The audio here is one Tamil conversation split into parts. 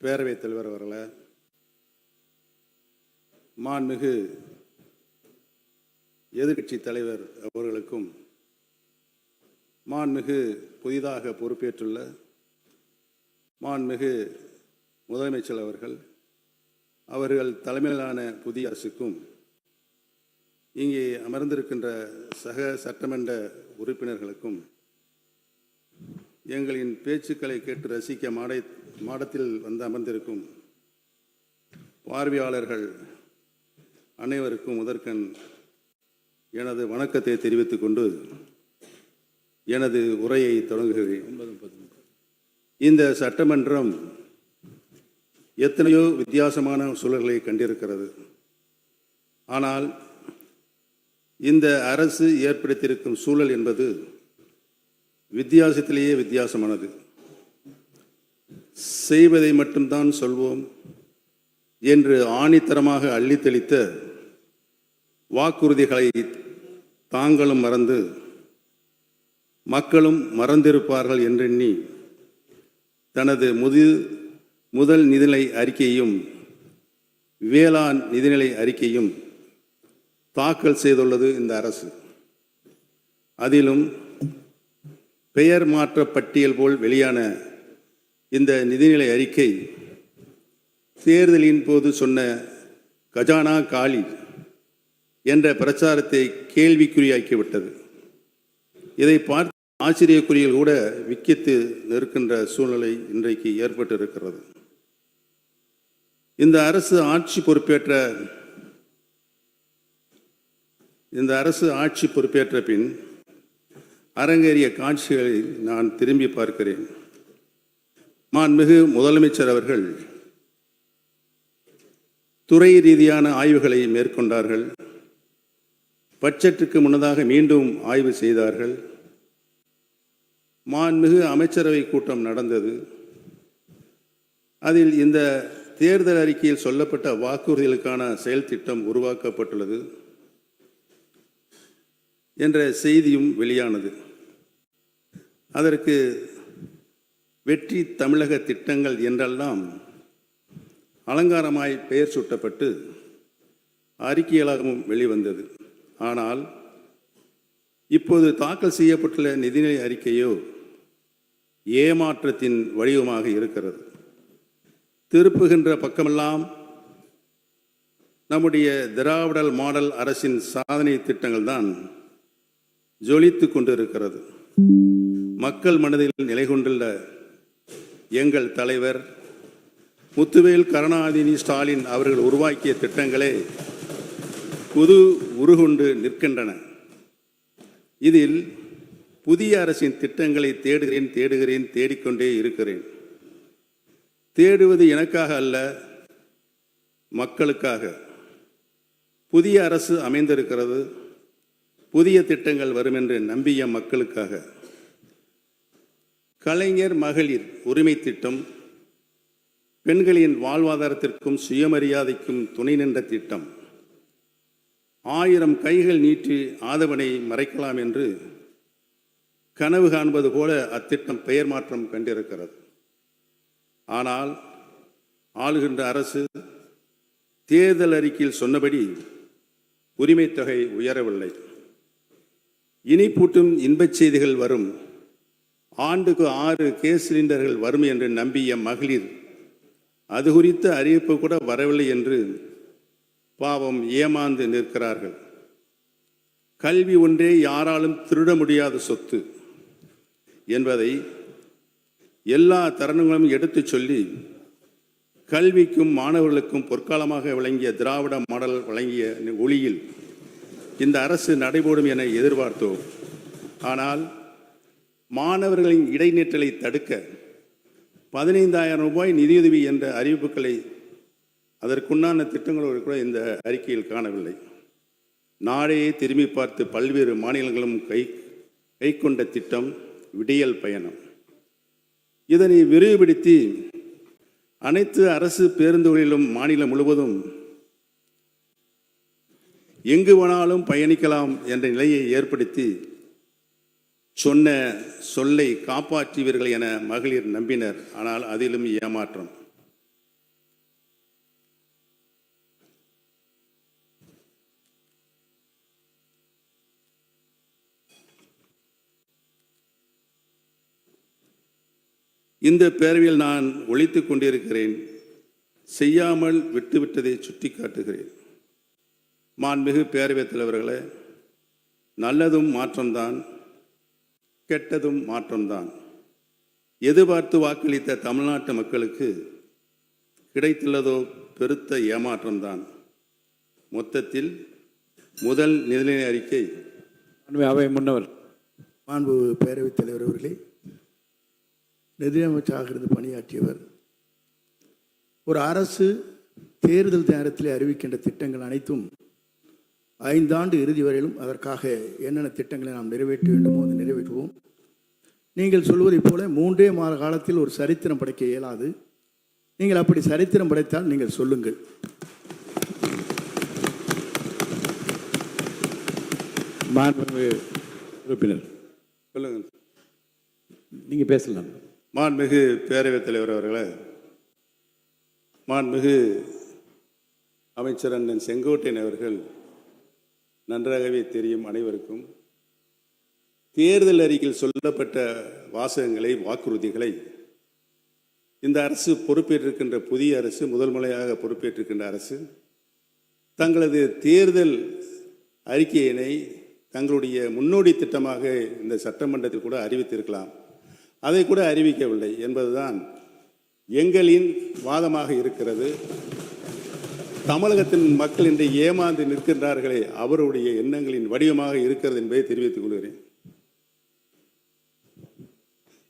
பேரவைத் தலைவர் அவர்களே, மாண்புமிகு எதிர்க்கட்சி தலைவர் அவர்களுக்கும், மாண்புமிகு புதிதாக பொறுப்பேற்றுள்ள மாண்புமிகு முதலமைச்சர் அவர்கள் தலைமையிலான புதிய அரசுக்கும், இங்கே அமர்ந்திருக்கின்ற சக சட்டமன்ற உறுப்பினர்களுக்கும், எங்களின் பேச்சுக்களை கேட்டு ரசிக்க மாடத்தில் வந்து அமர்ந்திருக்கும் பார்வையாளர்கள் அனைவருக்கும் முதற்கண் எனது வணக்கத்தை தெரிவித்துக் கொண்டு எனது உரையை தொடங்குகிறேன். இந்த சட்டமன்றம் எத்தனையோ வித்தியாசமான சூழல்களை கண்டிருக்கிறது. ஆனால் இந்த அரசு ஏற்படுத்தியிருக்கும் சூழல் என்பது வித்தியாசத்திலேயே வித்தியாசமானது. செய்வதை மட்டும்தான் சொல்வோம் என்று ஆணித்தரமாக அள்ளித்தளித்த வாக்குறுதிகளை தாங்களும் மறந்து மக்களும் மறந்திருப்பார்கள் என்றெண்ணி தனது முதல் நிதிநிலை அறிக்கையும் வேளாண் நிதிநிலை அறிக்கையும் தாக்கல் செய்துள்ளது இந்த அரசு. அதிலும் பெயர் மாற்ற பட்டியல் போல் வெளியான இந்த நிதிநிலை அறிக்கை தேர்தலின் போது சொன்ன கஜானா காலி என்ற பிரச்சாரத்தை கேள்விக்குறியாக்கிவிட்டது. இதை பார்த்து ஆச்சரியக்குறியில் கூட விக்கித்து நிற்கின்ற சூழ்நிலை இன்றைக்கு ஏற்பட்டிருக்கிறது. இந்த அரசு ஆட்சி பொறுப்பேற்ற பின் அரங்கேறிய காட்சிகளை நான் திரும்பி பார்க்கிறேன். மாண்புமிகு முதலமைச்சர் அவர்கள் துறை ரீதியான ஆய்வுகளை மேற்கொண்டார்கள். பட்ஜெட்டுக்கு முன்னதாக மீண்டும் ஆய்வு செய்தார்கள். மாண்புமிகு அமைச்சரவை கூட்டம் நடந்தது. அதில் இந்த தேர்தல் அறிக்கையில் சொல்லப்பட்ட வாக்குறுதிகளுக்கான செயல் திட்டம் உருவாக்கப்பட்டுள்ளது என்ற செய்தியும் வெளியானது. அதற்கு வெற்றி தமிழக திட்டங்கள் என்றெல்லாம் அலங்காரமாய் பெயர் சூட்டப்பட்டு அறிக்கைகளாகவும் வெளிவந்தது. ஆனால் இப்போது தாக்கல் செய்யப்பட்டுள்ள நிதிநிலை அறிக்கையோ ஏமாற்றத்தின் வடிவமாக இருக்கிறது. திருப்புகின்ற பக்கமெல்லாம் நம்முடைய திராவிடல் மாடல் அரசின் சாதனை திட்டங்கள் தான் ஜொலித்து கொண்டிருக்கிறது. மக்கள் மனதில் நிலை கொண்டுள்ள எங்கள் தலைவர் முத்துவேல் கருணாநிதி ஸ்டாலின் அவர்கள் உருவாக்கிய திட்டங்களே புது உருகொண்டு நிற்கின்றன. இதில் புதிய அரசின் திட்டங்களை தேடுகிறேன் தேடிக்கொண்டே இருக்கிறேன். தேடுவது எனக்காக அல்ல, மக்களுக்காக. புதிய அரசு அமைந்திருக்கிறது, புதிய திட்டங்கள் வரும் என்று நம்பிய மக்களுக்காக. கலைஞர் மகளிர் உரிமை திட்டம் பெண்களின் வாழ்வாதாரத்திற்கும் சுயமரியாதைக்கும் துணை நின்ற திட்டம். 1000 கைகள் நீட்டி ஆதவனை மறைக்கலாம் என்று கனவு காண்பது போல அத்திட்டம் பெயர் மாற்றம் கண்டிருக்கிறது. ஆனால் ஆளுகின்ற அரசு தேர்தல் அறிக்கையில் சொன்னபடி உரிமை தொகை உயரவில்லை. இனிப்பூட்டும் இன்பச் செய்திகள் வரும், ஆண்டுக்கு 6 கேஸ் சிலிண்டர்கள் வரும் என்று நம்பிய மகளிர் அது குறித்த அறிவிப்பு கூட வரவில்லை என்று பாவம் ஏமாந்து நிற்கிறார்கள். கல்வி ஒன்றே யாராலும் திருட முடியாத சொத்து என்பதை எல்லா தருணங்களும் எடுத்துச் சொல்லி கல்விக்கும் மாணவர்களுக்கும் பொற்காலமாக விளங்கிய திராவிட மாடல் வழங்கிய ஒளியில் இந்த அரசு நடைபோடும் என எதிர்பார்த்தோம். ஆனால் மாணவர்களின் இடைநிற்றலை தடுக்க 15,000 ரூபாய் நிதியுதவி என்ற அறிவிப்புகளை அதற்குண்டான திட்டங்களோடு கூட இந்த அறிக்கையில் காணவில்லை. நாடையே திரும்பி பார்த்து பல்வேறு மாநிலங்களும் கை கொண்ட திட்டம் விடியல் பயணம். இதனை விரிவுபடுத்தி அனைத்து அரசு பேருந்துகளிலும் மாநிலம் முழுவதும் எங்கு வேணாலும் பயணிக்கலாம் என்ற நிலையை ஏற்படுத்தி சொன்ன சொல்லை காப்பாற்றுவீர்கள் என மகளிர் நம்பினர். ஆனால் அதிலும் ஏமாற்றம். இந்த பேரவையில் நான் ஒழித்துக் கொண்டிருக்கிறேன். செய்யாமல் விட்டுவிட்டதை சுட்டி காட்டுகிறேன். மாண்புமிகு பேரவைத் தலைவர்களே, நல்லதும் மாற்றம்தான், கெட்டதும் மாற்றம்தான். எதிர்பார்த்து வாக்களித்த தமிழ்நாட்டு மக்களுக்கு கிடைத்துள்ளதோ பெருத்த ஏமாற்றம்தான். மொத்தத்தில் முதல் நிதிநிலை அறிக்கை. அவை முன்னவர். மாண்பு பேரவைத் தலைவர் அவர்களே, நிதியமைச்சராக இருந்து பணியாற்றியவர். ஒரு அரசு தேர்தல் நேரத்தில் அறிவிக்கின்ற திட்டங்கள் அனைத்தும் 5 ஆண்டு இறுதி வரையிலும் அதற்காக என்னென்ன திட்டங்களை நாம் நிறைவேற்ற வேண்டுமோ அதை நிறைவேற்றுவோம். நீங்கள் சொல்வதைப் போல 3 மாத காலத்தில் ஒரு சரித்திரம் படைக்க இயலாது. நீங்கள் அப்படி சரித்திரம் படைத்தால் நீங்கள் சொல்லுங்கள். உறுப்பினர் சொல்லுங்க. நீங்க பேசலாம். மாண்புமிகு பேரவைத் தலைவர் அவர்களே, மாண்புமிகு அமைச்சர் அண்ணன் செங்கோட்டையன் அவர்கள் நன்றாகவே தெரியும் அனைவருக்கும். தேர்தல் அறிக்கையில் சொல்லப்பட்ட வாசகங்களை, வாக்குறுதிகளை இந்த அரசு பொறுப்பேற்றிருக்கின்ற புதிய அரசு, முதல் முறையாக பொறுப்பேற்றிருக்கின்ற அரசு தங்களது தேர்தல் அறிக்கையினை தங்களுடைய முன்னோடி திட்டமாக இந்த சட்டமன்றத்தில் கூட அறிவித்திருக்கலாம். அதை கூட அறிவிக்கவில்லை என்பதுதான் எங்களின் வாதமாக இருக்கிறது. தமிழகத்தின் மக்கள் இன்று ஏமாந்து நிற்கின்றார்களே, அவருடைய எண்ணங்களின் வடிவமாக இருக்கிறது என்பதை தெரிவித்துக் கொள்கிறேன்.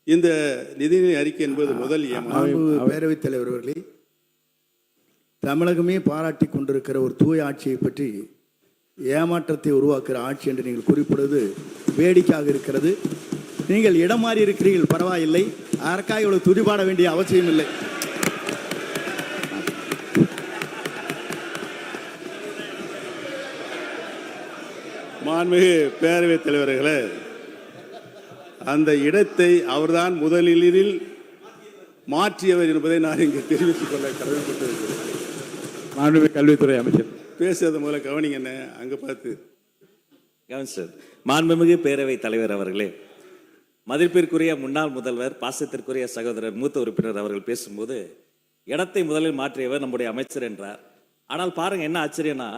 இந்த நிதிநிலை அறிக்கை என்பது முதல் பேரவைத் தலைவர் அவர்களே, தமிழகமே பாராட்டி கொண்டிருக்கிற ஒரு தூய ஆட்சியை பற்றி ஏமாற்றத்தை உருவாக்குகிற ஆட்சி என்று நீங்கள் குறிப்பிடுவது வேடிக்கையாக இருக்கிறது. நீங்கள் இடம் மாறி இருக்கிறீர்கள், பரவாயில்லை. அதற்காக இவ்வளவு துதிபாட வேண்டிய அவசியம் இல்லை. மாண்புமிகு பேரவைத் தலைவர்களே, அந்த இடத்தை அவர்தான் முதலில் மாற்றியவர் என்பதை நான் இங்கு தெரிவித்துக் கொள்ள கடமைப்பட்டிருக்கிறேன். மாண்புமிகு கல்வித்துறை அமைச்சர் பேசுறது முதல்ல கவனிங்க. என்ன அங்க பார்த்து சார். மாண்புமிகு பேரவைத் தலைவர் அவர்களே, மதிப்பிற்குரிய முன்னாள் முதல்வர், பாசத்திற்குரிய சகோதரர் மூத்த உறுப்பினர் அவர்கள் பேசும்போது இடத்தை முதலில் மாற்றியவர் நம்முடைய அமைச்சர் என்றார். ஆனால் பாருங்க என்ன ஆச்சரியம்னா,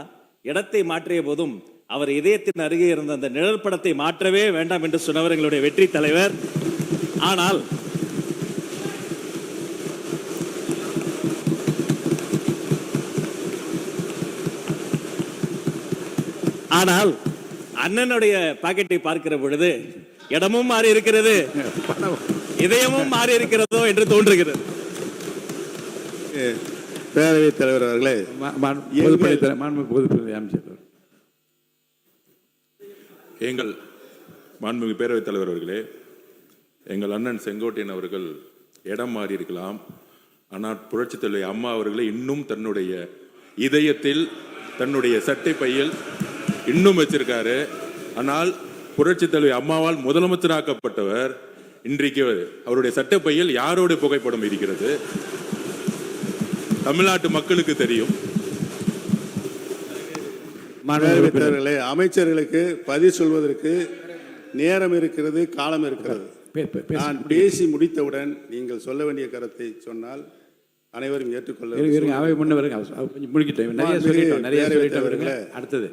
இடத்தை மாற்றிய போதும் அவர் இதயத்தின் அருகே இருந்த அந்த நிழல் படத்தை மாற்றவே வேண்டாம் என்று சொன்னவர் எங்களுடைய வெற்றி தலைவர். ஆனால் அண்ணனுடைய பாக்கெட்டை பார்க்கிற பொழுது இடமும் மாறி இருக்கிறது, இதயமும் மாறி இருக்கிறதோ என்று தோன்றுகிறது. பேரவைத் தலைவர் அவர்களே, எங்கள் மாண்புமிகு பேரவைத் தலைவர் அவர்களே, எங்கள் அண்ணன் செங்கோட்டையன் அவர்கள் இடம் மாறி இருக்கலாம். ஆனால் புரட்சித் தலைவி அம்மா அவர்களை இன்னும் தன்னுடைய இதயத்தில், தன்னுடைய சட்டை பையில் இன்னும் வச்சிருக்காரு. ஆனால் புரட்சித் தலைவி அம்மாவால் முதலமைச்சராக்கப்பட்டவர் இன்றைக்கு அவருடைய சட்டை பையில் யாரோட புகைப்படம் இருக்கிறது தமிழ்நாட்டு மக்களுக்கு தெரியும். அமைச்சர்களுக்கு பதில் சொல்வதற்கு நேரம் இருக்கிறது, காலம் இருக்கிறது. நான் பேசி முடித்தவுடன் நீங்கள் சொல்ல வேண்டிய கருத்தை சொன்னால் அனைவரும் ஏற்றுக்கொள்ள. அடுத்தது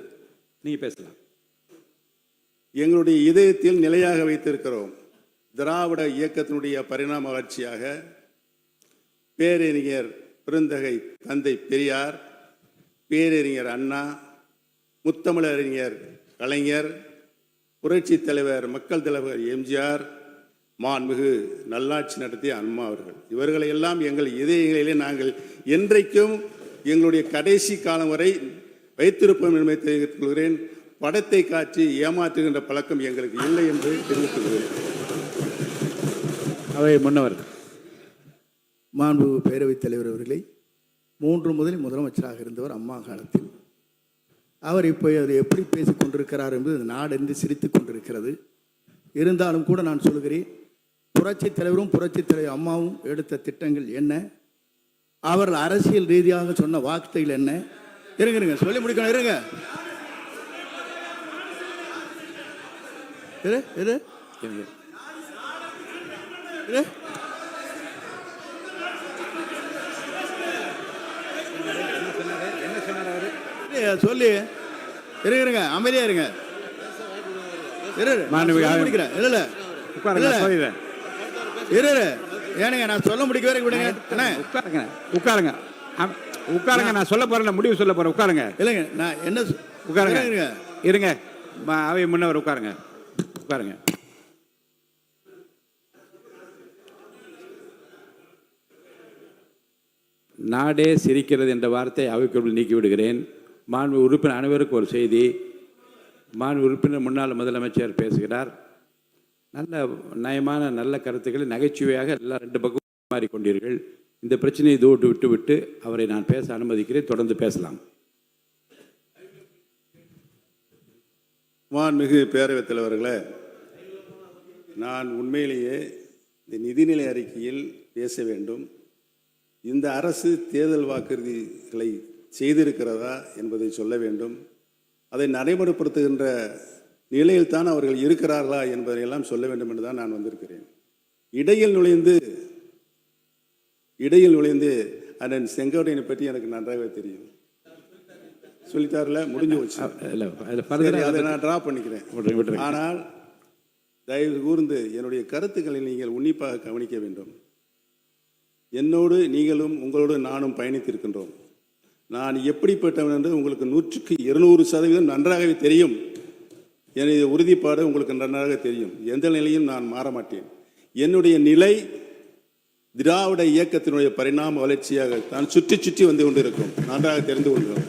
நீங்க பேசலாம். எங்களுடைய இதயத்தில் நிலையாக வைத்திருக்கிறோம். திராவிட இயக்கத்தினுடைய பரிணாம வளர்ச்சியாக பேரறிஞர் பெருந்தகை தந்தை பெரியார், பேரறிஞர் அண்ணா, முத்தமிழறிஞர் கலைஞர், புரட்சி தலைவர் மக்கள் தலைவர் எம்ஜிஆர், மாண்புமிகு நல்லாட்சி நடத்திய அம்மா அவர்கள், இவர்களை எல்லாம் எங்கள் இதயங்களிலே நாங்கள் என்றைக்கும் எங்களுடைய கடைசி காலம் வரை வைத்திருப்போம் என்பதை தெரிவித்துக் கொள்கிறேன். படத்தை காட்சி ஏமாற்றுகின்ற பழக்கம் எங்களுக்கு இல்லை என்று தெரிவித்துக் கொள்கிறேன். அவை முன்னவர். மாண்பு பேரவைத் தலைவர் அவர்களை, 3 முதலில் முதலமைச்சராக இருந்தவர் அம்மா காலத்தில். அவர் இப்போ அதை எப்படி பேசிக் கொண்டிருக்கிறார் என்பது நாடென்று சிரித்து கொண்டிருக்கிறது. இருந்தாலும் கூட நான் சொல்கிறேன், புரட்சித் தலைவரும் புரட்சித் தலைவர் அம்மாவும் எடுத்த திட்டங்கள் என்ன, அவர்கள் அரசியல் ரீதியாக சொன்ன வார்த்தைகள் என்ன? இருங்க சொல்லி முடிக்கணும். இருங்க சொல்லி இருங்க, அமைதியா இருங்க. முடிக்கிறேன். இல்ல உட்காருங்க, சொல்லிடுறேன். ஏனுங்க, நான் சொல்ல முடிக்கவே விடுங்க. உட்காருங்க, உட்காருங்க, உட்காருங்க. நான் சொல்ல போறேன், முடிவு சொல்ல போறேன். உட்காருங்க. இல்லைங்க, நான் என்ன உட்காருங்க, இருங்க. அவை முன்னவர் உட்காருங்க, உட்காருங்க. நாடே சிரிக்கிறது என்ற வார்த்தை அவைக்குள் நீக்கி விடுகிறேன். மாண்பு உறுப்பினர் அனைவருக்கு ஒரு செய்தி. மாண்பு உறுப்பினர் முன்னாள் முதலமைச்சர் பேசுகிறார். நல்ல நயமான நல்ல கருத்துக்களை நகைச்சுவையாக எல்லாம் ரெண்டு பக்கம் மாறிக்கொண்டீர்கள். இந்த பிரச்சனையை தூட்டு விட்டு விட்டு அவரை நான் பேச அனுமதிக்கிறேன். தொடர்ந்து பேசலாம். மாண்புமிகு பேரவைத் தலைவர்களே, நான் உண்மையிலேயே இந்த நிதிநிலை அறிக்கையில் பேச வேண்டும். இந்த அரசு தேர்தல் வாக்குறுதிகளை செய்திருக்கிறதா என்பதை சொல்ல வேண்டும். அதை நடைமுறைப்படுத்துகின்ற நிலையில் தான் அவர்கள் இருக்கிறார்களா என்பதையெல்லாம் சொல்ல வேண்டும் என்று தான் நான் வந்திருக்கிறேன். இடையில் நுழைந்து அண்ணன் செங்கோட்டையனை பற்றி எனக்கு நன்றாகவே தெரியும். சொல்லித்தாரில் முடிஞ்சு வச்சு அதை நான் ட்ரா பண்ணிக்கிறேன். ஆனால் தயவு கூர்ந்து என்னுடைய கருத்துக்களை நீங்கள் உன்னிப்பாக கவனிக்க வேண்டும். என்னோடு நீங்களும் உங்களோடு நானும் பயணித்திருக்கின்றோம். நான் எப்படிப்பட்டவன் என்று உங்களுக்கு 100% நன்றாகவே தெரியும். என்னுடைய உறுதிப்பாடு உங்களுக்கு நன்றாக தெரியும். எந்த நிலையும் நான் மாற மாட்டேன். என்னுடைய நிலை திராவிட இயக்கத்தினுடைய பரிணாம வளர்ச்சியாக தான் சுற்றி சுற்றி வந்து கொண்டிருக்கும். நன்றாக தெரிந்து கொள்கிறோம்.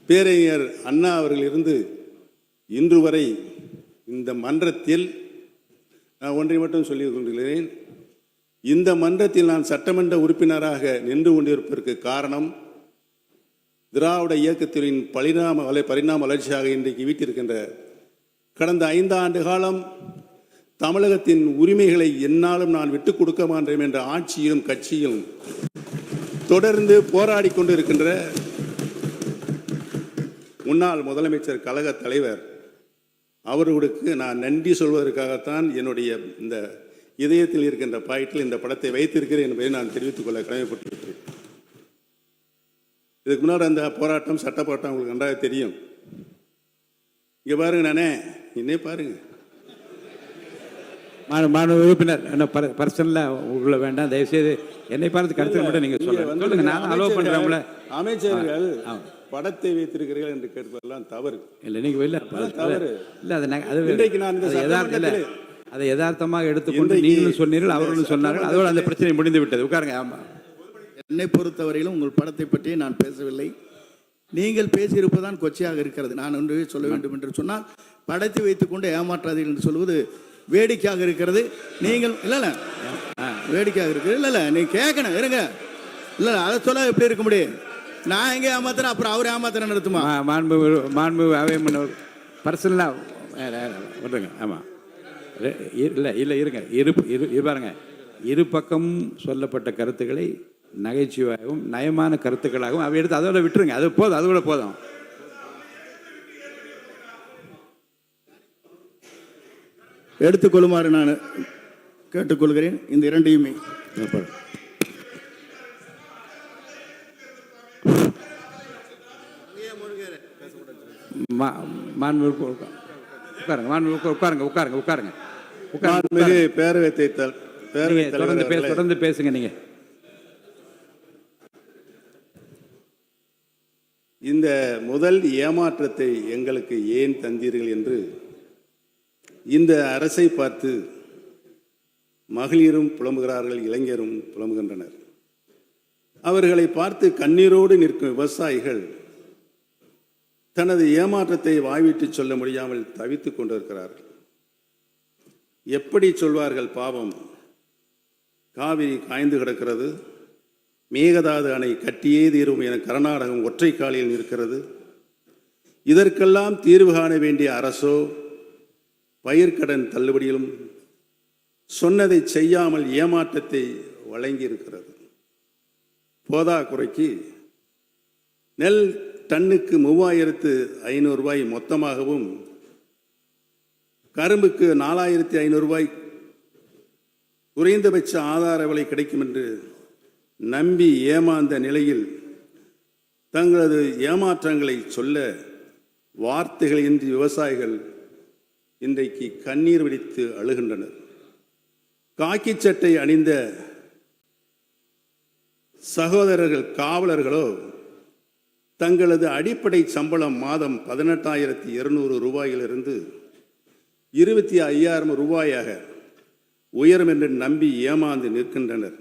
பேரறிஞர் அண்ணா அவர்கள் இருந்து இன்று வரை இந்த மன்றத்தில் நான் ஒன்றை மட்டும் சொல்லிக் கொள்கிறேன். இந்த மன்றத்தில் நான் சட்டமன்ற உறுப்பினராக நின்று கொண்டிருப்பதற்கு காரணம் திராவிட இயக்கத்தின் பரிணாம வளர்ச்சியாக இன்றைக்கு வீட்டிருக்கின்ற கடந்த 5 ஆண்டு காலம் தமிழகத்தின் உரிமைகளை என்னாலும் நான் விட்டுக் கொடுக்க மாட்டேன் என்ற ஆட்சியிலும் கட்சியிலும் தொடர்ந்து போராடி கொண்டிருக்கின்ற முன்னாள் முதலமைச்சர் கழக தலைவர் அவர்களுக்கு நான் நன்றி சொல்வதற்காகத்தான் என்னுடைய இந்த இதயத்தில் இருக்கின்ற பாயிண்டில் இந்த படத்தை வைத்திருக்கிறேன் என்பதை நான் தெரிவித்துக் கொள்ள கடமைப்பட்டிருக்கிறேன். இதுக்கு முன்னாடி அந்த போராட்டம் சட்ட போராட்டம் உங்களுக்கு நன்றாக தெரியும். இங்கே பாருங்க, நானே என்னே பாருங்க. மாணவ உறுப்பினர் என்ன பர்சனலாக உள்ள வேண்டாம், தயவுசெய்து என்னை பார்த்து கருத்து மட்டும் நீங்கள் சொல்லுங்க. நான் அலோவ் பண்ணுறவங்கள அமைச்சர்கள் படத்தை வைத்திருக்கிறீர்கள் என்று கேட்பதெல்லாம் தவறு இல்லை. நீங்கள் இல்லை தவறு இல்லை. அது அதை யதார்த்தமாக எடுத்துக்கொண்டு நீங்களும் சொன்னீர்கள், அவர்களும் சொன்னார்கள். அதோடு அந்த பிரச்சனை முடிந்து விட்டது. உட்காருங்க. ஆமாம், என்னை பொறுத்தவரையிலும் உங்கள் படத்தை பற்றி நான் பேசவில்லை. நீங்கள் பேசியிருப்பதான் கொச்சையாக இருக்கிறது. நான் ஒன்று சொல்ல வேண்டும் என்று சொன்னால், படத்தை வைத்துக்கொண்டு ஏமாற்றாதீர்கள் என்று சொல்வது வேடிக்கையாக இருக்கிறது. நீங்கள் இல்லை வேடிக்கையாக இருக்கிறது. இல்லை நீ கேட்கணும், இருங்க. இல்லை அதை சொல்ல எப்படி இருக்க முடியும்? நான் எங்கே ஏமாத்துறேன், அப்புறம் அவர் ஏமாத்துறேன் நடத்துமா? மாண்பு அவை முன்னவர் பர்சனலாக விடுங்க. ஆமாம், இல்லை இருங்க. பாருங்க, இரு பக்கம் சொல்லப்பட்ட கருத்துக்களை நகைச்சுவையாகவும் நயமான கருத்துக்களாகவும் அவை எடுத்து அதோட விட்டுருங்க. அது போதும், அது கூட போதும். எடுத்துக்கொள்ளுமாறு நான் கேட்டுக்கொள்கிறேன். இந்த இரண்டையுமே உட்காருங்க. தொடர்ந்து பேசுங்க. நீங்க இந்த முதல் ஏமாற்றத்தை எங்களுக்கு ஏன் தந்தீர்கள் என்று இந்த அரசை பார்த்து மகளிரும் புலம்புகிறார்கள், இளைஞரும் புலம்புகின்றனர். அவர்களை பார்த்து கண்ணீரோடு நிற்கும் விவசாயிகள் தனது ஏமாற்றத்தை வாய்விட்டு சொல்ல முடியாமல் தவித்துக் கொண்டிருக்கிறார்கள். எப்படி சொல்வார்கள்? பாவம், காவிரி காய்ந்து கிடக்கிறது, மேகதாது அணை கட்டியே தீரும் என கர்நாடகம் ஒற்றை காலில் நிற்கிறது. இதற்கெல்லாம் தீர்வு காண வேண்டிய அரசோ பயிர்க்கடன் தள்ளுபடியிலும் சொன்னதை செய்யாமல் ஏமாற்றத்தை வழங்கி இருக்கிறது. போதாக்குறைக்கு நெல் டன்னுக்கு 3500 ரூபாய் மொத்தமாகவும், கரும்புக்கு 4500 ரூபாய் குறைந்தபட்ச ஆதார விலை கிடைக்கும் என்று நம்பி ஏமாந்த நிலையில் தங்களது ஏமாற்றங்களை சொல்ல வார்த்தைகளின்றி விவசாயிகள் இன்றைக்கு கண்ணீர் வெடித்து அழுகின்றனர். காக்கி சட்டை அணிந்த சகோதரர்கள் காவலர்களோ தங்களது அடிப்படை சம்பளம் மாதம் 18,200 ரூபாயிலிருந்து 25,000 ரூபாயாக உயரும் என்று நம்பி ஏமாந்து நிற்கின்றனர்.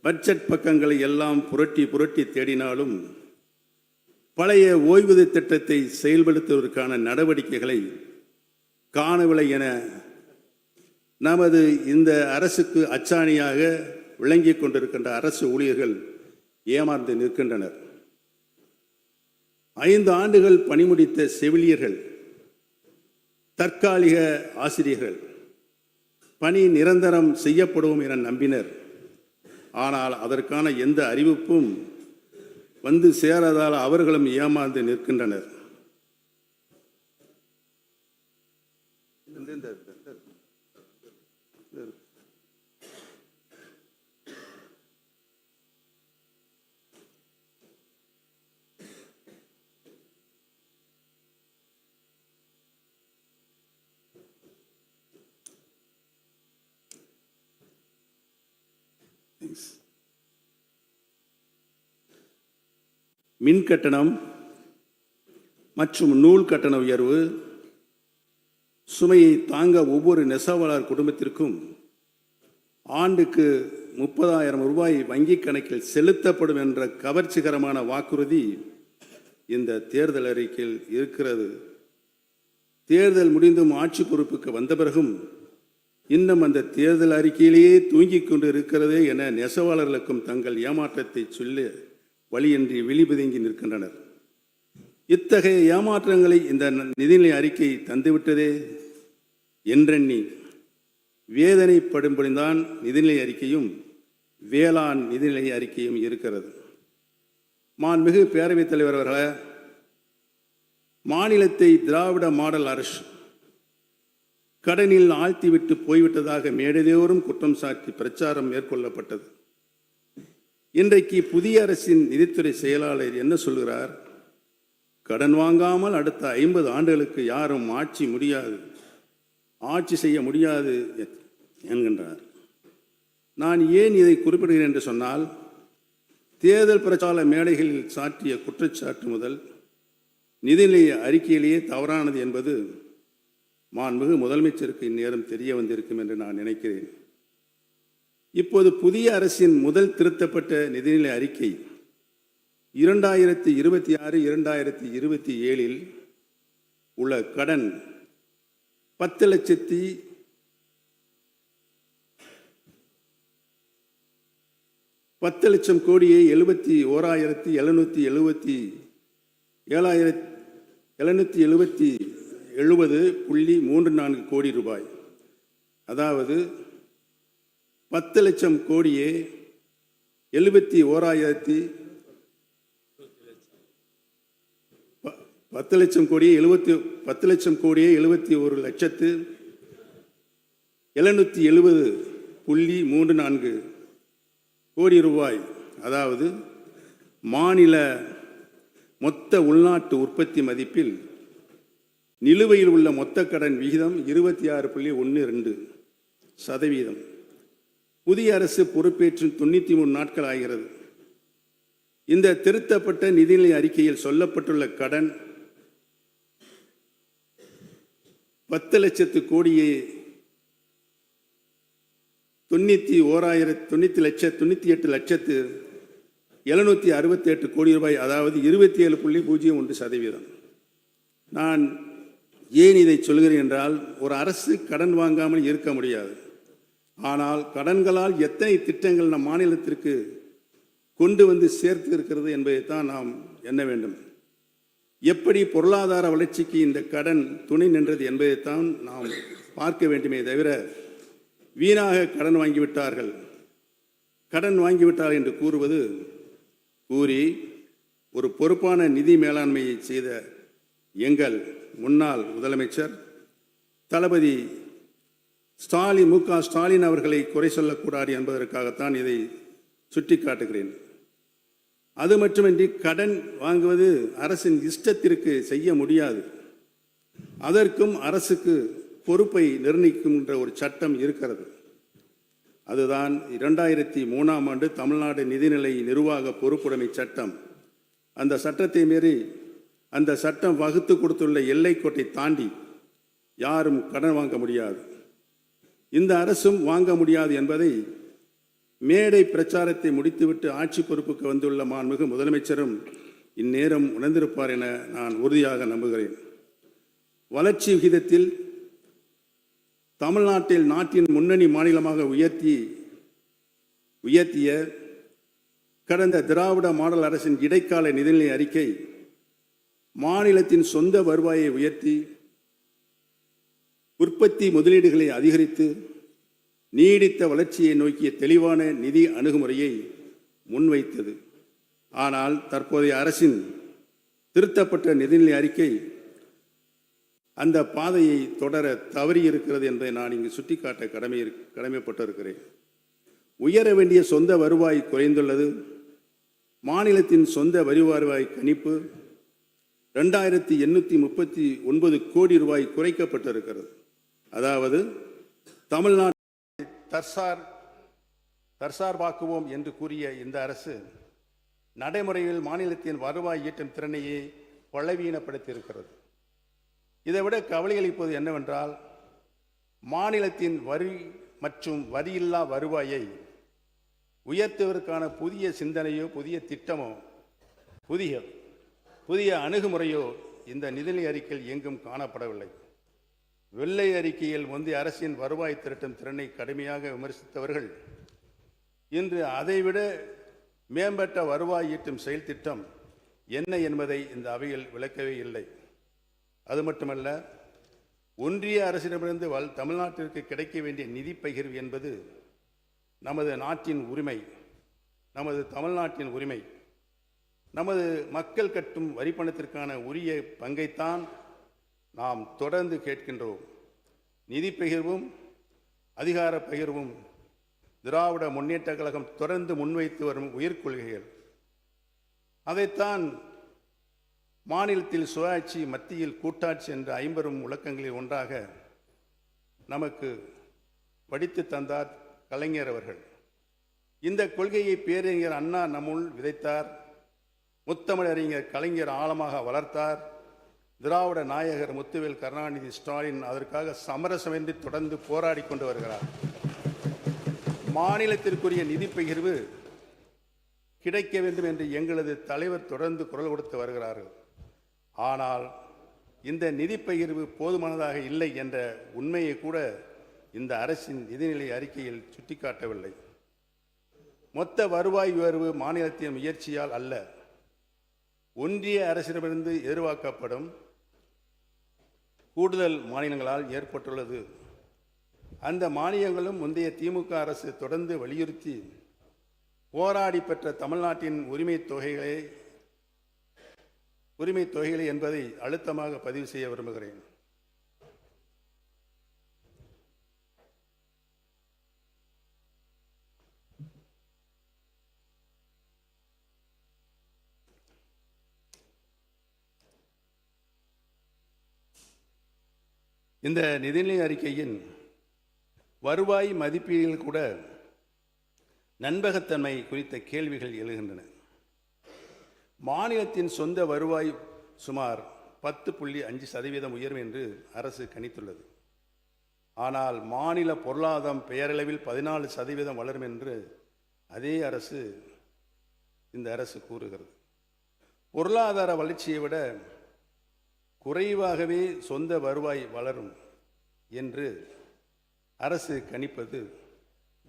பட்ஜெட் பக்கங்களை எல்லாம் புரட்டி புரட்டி தேடினாலும் பழைய ஓய்வூதிய திட்டத்தை செயல்படுத்துவதற்கான நடவடிக்கைகளை காணவில்லை என நமது இந்த அரசுக்கு அச்சாணியாக விளங்கிக் கொண்டிருக்கின்ற அரசு ஊழியர்கள் ஏமாந்து நிற்கின்றனர். 5 ஆண்டுகள் பணிமுடித்த செவிலியர்கள், தற்காலிக ஆசிரியர்கள் பணி நிரந்தரம் செய்யப்படும் என நம்பினர். ஆனால் அதற்கான எந்த அறிவிப்பும் வந்து சேராதால் அவர்களும் ஏமாந்து நிற்கின்றனர். மின் கட்டணம் மற்றும் நூல் கட்டண உயர்வு சுமையை தாங்க ஒவ்வொரு நெசவாளர் குடும்பத்திற்கும் ஆண்டுக்கு 30,000 ரூபாய் வங்கிக் கணக்கில் செலுத்தப்படும் என்ற கவர்ச்சிகரமான வாக்குறுதி இந்த தேர்தல் அறிக்கையில் இருக்கிறது. தேர்தல் முடிந்தும் ஆட்சி பொறுப்புக்கு வந்த பிறகும் இன்னும் அந்த தேர்தல் அறிக்கையிலேயே தூங்கிக் கொண்டு இருக்கிறதே என நெசவாளர்களுக்கும் தங்கள் ஏமாற்றத்தை சொல்ல வழியின்றி விழிபிதுங்கி நிற்கின்றனர். இத்தகைய ஏமாற்றங்களை இந்த நிதிநிலை அறிக்கை தந்துவிட்டதே என்றெண்ணி வேதனைப்படும்படிதான் நிதிநிலை அறிக்கையும் வேளாண் நிதிநிலை அறிக்கையும் இருக்கிறது. மாண்புமிகு பேரவைத் தலைவர் அவர்களே, மாநிலத்தை திராவிட மாடல் அரசு கடனில் ஆழ்த்திவிட்டு போய்விட்டதாக மேடைதோறும் குற்றம் சாட்டி பிரச்சாரம் மேற்கொள்ளப்பட்டது. இன்றைக்கு புதிய அரசின் நிதித்துறை செயலாளர் என்ன சொல்கிறார்? கடன் வாங்காமல் அடுத்த 50 ஆண்டுகளுக்கு யாரும் ஆட்சி செய்ய முடியாது என்கின்றார். நான் ஏன் இதை குறிப்பிடுகிறேன் என்று சொன்னால், தேர்தல் பிரச்சார மேடைகளில் சாட்டிய குற்றச்சாட்டு முதல் நிதிநிலை அறிக்கையிலேயே தவறானது என்பது மாண்புமிகு முதலமைச்சருக்கு இந்நேரம் தெரிய வந்திருக்கும் என்று நான் நினைக்கிறேன். இப்போது புதிய அரசின் முதல் திருத்தப்பட்ட நிதிநிலை அறிக்கை 2026-2027 உள்ள கடன் 10,00,000 கோடியே 71,770.34 கோடி ரூபாய். அதாவது 10,00,000 கோடியே 71,770,770.34 கோடி ரூபாய். அதாவது மாநில மொத்த உள்நாட்டு உற்பத்தி மதிப்பில் நிலுவையில் உள்ள மொத்த கடன் விகிதம் 26.12%. புதிய அரசு பொறுப்பேற்றும் 93 நாட்கள் ஆகிறது. இந்த திருத்தப்பட்ட நிதிநிலை அறிக்கையில் சொல்லப்பட்டுள்ள கடன் 10,00,000 கோடியே 98,768 கோடி ரூபாய். அதாவது 27.01%. நான் ஏன் இதை சொல்கிறேன் என்றால், ஒரு அரசு கடன் வாங்காமல் இருக்க முடியாது. ஆனால் கடன்களால் எத்தனை திட்டங்கள் நம் மாநிலத்திற்கு கொண்டு வந்து சேர்த்து இருக்கிறது என்பதைத்தான் நாம் எண்ண வேண்டும். எப்படி பொருளாதார வளர்ச்சிக்கு இந்த கடன் துணை நின்றது என்பதைத்தான் நாம் பார்க்க வேண்டுமே தவிர, வீணாக கடன் வாங்கிவிட்டார்கள் என்று கூறி ஒரு பொறுப்பான நிதி மேலாண்மையை செய்த எங்கள் முன்னாள் முதலமைச்சர் தளபதி மு.க. ஸ்டாலின் அவர்களை குறை சொல்லக்கூடாது என்பதற்காகத்தான் இதை சுட்டிக்காட்டுகிறேன். அது மட்டுமின்றி கடன் வாங்குவது அரசின் இஷ்டத்திற்கு செய்ய முடியாது. அதற்கும் அரசுக்கு பொறுப்பை நிர்ணயிக்கின்ற ஒரு சட்டம் இருக்கிறது. அதுதான் 2003ஆம் ஆண்டு தமிழ்நாடு நிதிநிலை நிர்வாக பொறுப்புடைமை சட்டம். அந்த சட்டத்தை மீறி அந்த சட்டம் வகுத்து கொடுத்துள்ள எல்லைக்கோட்டை தாண்டி யாரும் கடன் வாங்க முடியாது. இந்த அரசும் வாங்க முடியாது என்பதை மேடை பிரச்சாரத்தை முடித்துவிட்டு ஆட்சி பொறுப்புக்கு வந்துள்ள மாண்புமிகு முதலமைச்சரும் இந்நேரம் உணர்ந்திருப்பார் என நான் உறுதியாக நம்புகிறேன். வளர்ச்சி விகிதத்தில் தமிழ்நாட்டில் நாட்டின் முன்னணி மாநிலமாக உயர்த்திய கடந்த திராவிட மாடல் அரசின் இடைக்கால நிதிநிலை அறிக்கை மாநிலத்தின் சொந்த வருவாயை உயர்த்தி உற்பத்தி முதலீடுகளை அதிகரித்து நீடித்த வளர்ச்சியை நோக்கிய தெளிவான நிதி அணுகுமுறையை முன்வைத்தது. ஆனால் தற்போதைய அரசின் திருத்தப்பட்ட நிதிநிலை அறிக்கை அந்த பாதையை தொடர தவறியிருக்கிறது என்பதை நான் இங்கு சுட்டிக்காட்ட கடமைப்பட்டிருக்கிறேன். உயர வேண்டிய சொந்த வருவாய் குறைந்துள்ளது. மாநிலத்தின் சொந்த வரி வருவாய் கணிப்பு 2839 கோடி ரூபாய் குறைக்கப்பட்டிருக்கிறது. அதாவது தமிழ்நாட்டை தற்சார்பாக்குவோம் என்று கூறிய இந்த அரசு நடைமுறையில் மாநிலத்தின் வருவாய் ஈட்டும் திறனையே பலவீனப்படுத்தியிருக்கிறது. இதைவிட கவலையளிப்பது என்னவென்றால், மாநிலத்தின் வரி மற்றும் வரியில்லா வருவாயை உயர்த்துவதற்கான புதிய சிந்தனையோ புதிய திட்டமோ புதிய அணுகுமுறையோ இந்த நிதிநிலை அறிக்கையில் எங்கும் காணப்படவில்லை. வெள்ளை அறிக்கையில் முந்தைய அரசின் வருவாய் திரட்டும் திறனை கடுமையாக விமர்சித்தவர்கள் இன்று அதைவிட மேம்பட்ட வருவாய் ஈட்டும் செயல் திட்டம் என்ன என்பதை இந்த அவையில் விளக்கவே இல்லை. அது மட்டுமல்ல, ஒன்றிய அரசிடமிருந்து தமிழ்நாட்டிற்கு கிடைக்க வேண்டிய நிதி பகிர்வு என்பது நமது நாட்டின் உரிமை, நமது தமிழ்நாட்டின் உரிமை. நமது மக்கள் கட்டும் வரிப்பணத்திற்கான உரிய பங்கைத்தான் நாம் தொடர்ந்து கேட்கின்றோம். நிதி பகிர்வும் அதிகார பகிர்வும் திராவிட முன்னேற்ற கழகம் தொடர்ந்து முன்வைத்து வரும் உயிர்கொள்கைகள். அதைத்தான் மாநிலத்தில் சுயாட்சி, மத்தியில் கூட்டாட்சி என்ற 50 முழக்கங்களில் ஒன்றாக நமக்கு படித்து தந்தார் கலைஞர் அவர்கள். இந்த கொள்கையை பேரறிஞர் அண்ணா நம்முள் விதைத்தார். முத்தமிழறிஞர் கலைஞர் ஆழமாக வளர்த்தார். திராவிட நாயகர் முத்துவேல் கருணாநிதி ஸ்டாலின் அதற்காக சமரசமின்றி தொடர்ந்து போராடி கொண்டு வருகிறார். மாநிலத்திற்குரிய நிதி பகிர்வு கிடைக்க வேண்டும் என்று எங்களது தலைவர் தொடர்ந்து குரல் கொடுத்து வருகிறார்கள். ஆனால் இந்த நிதி பகிர்வு போதுமானதாக இல்லை என்ற உண்மையை கூட இந்த அரசின் நிதிநிலை அறிக்கையில் சுட்டிக்காட்டவில்லை. மொத்த வருவாய் உயர்வு மாநிலத்தின் முயற்சியால் அல்ல, ஒன்றிய அரசிடமிருந்து எதிர்பார்க்கப்படும் கூடுதல் மானியங்களால் ஏற்பட்டுள்ளது. அந்த மானியங்களும் முந்தைய திமுக அரசு தொடர்ந்து வலியுறுத்தி போராடி பெற்ற தமிழ்நாட்டின் உரிமை தொகைகளை என்பதை அழுத்தமாக பதிவு செய்ய விரும்புகிறேன். இந்த நிதிநிலை அறிக்கையின் வருவாய் மதிப்பீடுகள் கூட நம்பகத்தன்மை குறித்த கேள்விகள் எழுகின்றன. மாநிலத்தின் சொந்த வருவாய் சுமார் 10.5% உயரும் என்று அரசு கணித்துள்ளது. ஆனால் மாநில பொருளாதாரம் பெயரளவில் 14% வளரும் என்று அதே அரசு இந்த அரசு கூறுகிறது. பொருளாதார வளர்ச்சியை விட குறைவாகவே சொந்த வருவாய் வளரும் என்று அரசு கணிப்பது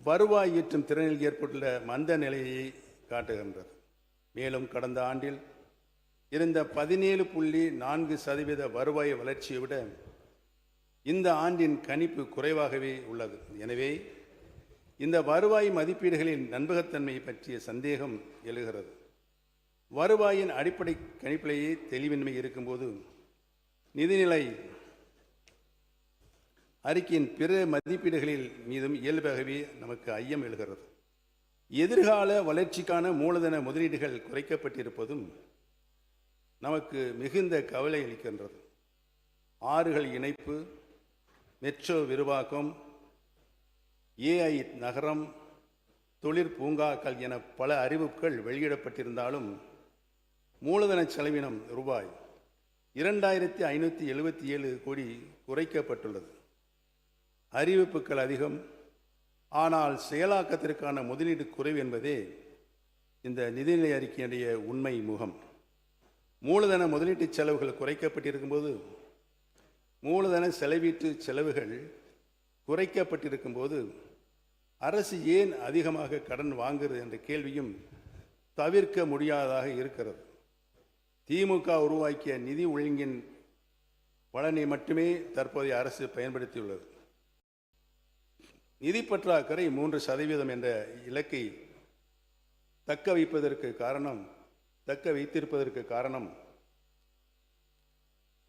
வருவாய் ஈட்டும் திறனில் ஏற்பட்டுள்ள மந்த நிலையை காட்டுகின்றது. மேலும் கடந்த ஆண்டில் இருந்த 17.4% வருவாய் வளர்ச்சியை விட இந்த ஆண்டின் கணிப்பு குறைவாகவே உள்ளது. எனவே இந்த வருவாய் மதிப்பீடுகளின் நம்பகத்தன்மை பற்றிய சந்தேகம் எழுகிறது. வருவாயின் அடிப்படை கணிப்பிலேயே தெளிவின்மை இருக்கும்போது நிதிநிலை அறிக்கையின் பிற மதிப்பீடுகளில் மீதும் இயல்பாகவே நமக்கு ஐயம் எழுகிறது. எதிர்கால வளர்ச்சிக்கான மூலதன முதலீடுகள் குறைக்கப்பட்டிருப்பதும் நமக்கு மிகுந்த கவலை அளிக்கின்றது. ஆறுகள் இணைப்பு, மெட்ரோ விரிவாக்கம், ஏஐ நகரம், தொழிற்பூங்காக்கள் என பல அறிவிப்புகள் வெளியிடப்பட்டிருந்தாலும் மூலதன செலவினம் ரூபாய் 2577 கோடி குறைக்கப்பட்டுள்ளது. அறிவிப்புகள் அதிகம், ஆனால் செயலாக்கத்திற்கான முதலீடு குறைவு என்பதே இந்த நிதிநிலை அறிக்கையுடைய உண்மை முகம். மூலதன முதலீட்டு செலவுகள் குறைக்கப்பட்டிருக்கும்போது, மூலதன செலவீட்டு செலவுகள் குறைக்கப்பட்டிருக்கும்போது அரசு ஏன் அதிகமாக கடன் வாங்குகிறது என்ற கேள்வியும் தவிர்க்க முடியாததாக இருக்கிறது. திமுக உருவாக்கிய நிதி ஒழுங்கின் பலனை மட்டுமே தற்போதைய அரசு பயன்படுத்தியுள்ளது. நிதி பற்றாக்குறை 3% என்ற இலக்கை தக்க வைத்திருப்பதற்கு காரணம்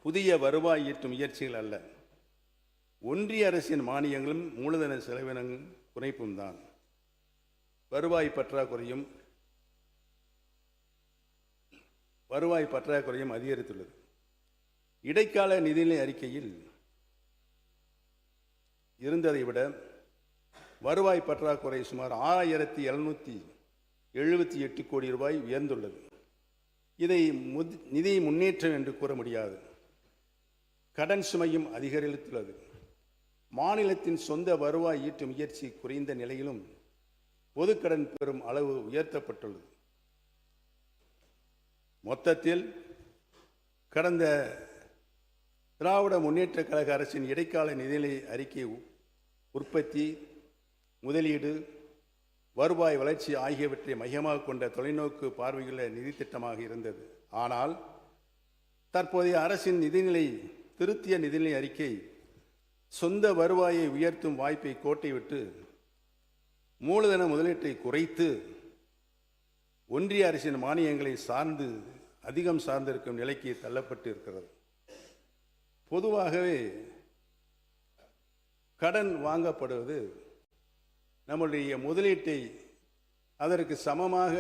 புதிய வருவாய் ஈட்டும் முயற்சிகள் அல்ல, ஒன்றிய அரசின் மானியங்களும் மூலதன செலவினம் குறைப்பும் தான். வருவாய் பற்றாக்குறையும் அதிகரித்துள்ளது. இடைக்கால நிதிநிலை அறிக்கையில் இருந்ததை விட வருவாய் பற்றாக்குறை சுமார் 6778 கோடி ரூபாய் உயர்ந்துள்ளது. இதை நிதி முன்னேற்றம் என்று கூற முடியாது. கடன் சுமையும் அதிகரித்துள்ளது. மாநிலத்தின் சொந்த வருவாய் ஈட்டு முயற்சி குறைந்த நிலையிலும் பொதுக்கடன் பெறும் அளவு உயர்த்தப்பட்டுள்ளது. மொத்தத்தில் கடந்த திராவிட முன்னேற்றக் கழக அரசின் இடைக்கால நிதிநிலை அறிக்கை உற்பத்தி, முதலீடு, வருவாய் வளர்ச்சி ஆகியவற்றை மையமாக கொண்ட தொலைநோக்கு பார்வையுள்ள நிதி திட்டமாக இருந்தது. ஆனால் தற்போதைய அரசின் திருத்திய நிதிநிலை அறிக்கை சொந்த வருவாயை உயர்த்தும் வாய்ப்பை கோட்டை விட்டு மூலதன முதலீட்டை குறைத்து ஒன்றிய அரசின் மானியங்களை அதிகம் சார்ந்திருக்கும் நிலைக்கு தள்ளப்பட்டு இருக்கிறது. பொதுவாகவே கடன் வாங்கப்படுவது நம்முடைய முதலீட்டை அதற்கு சமமாக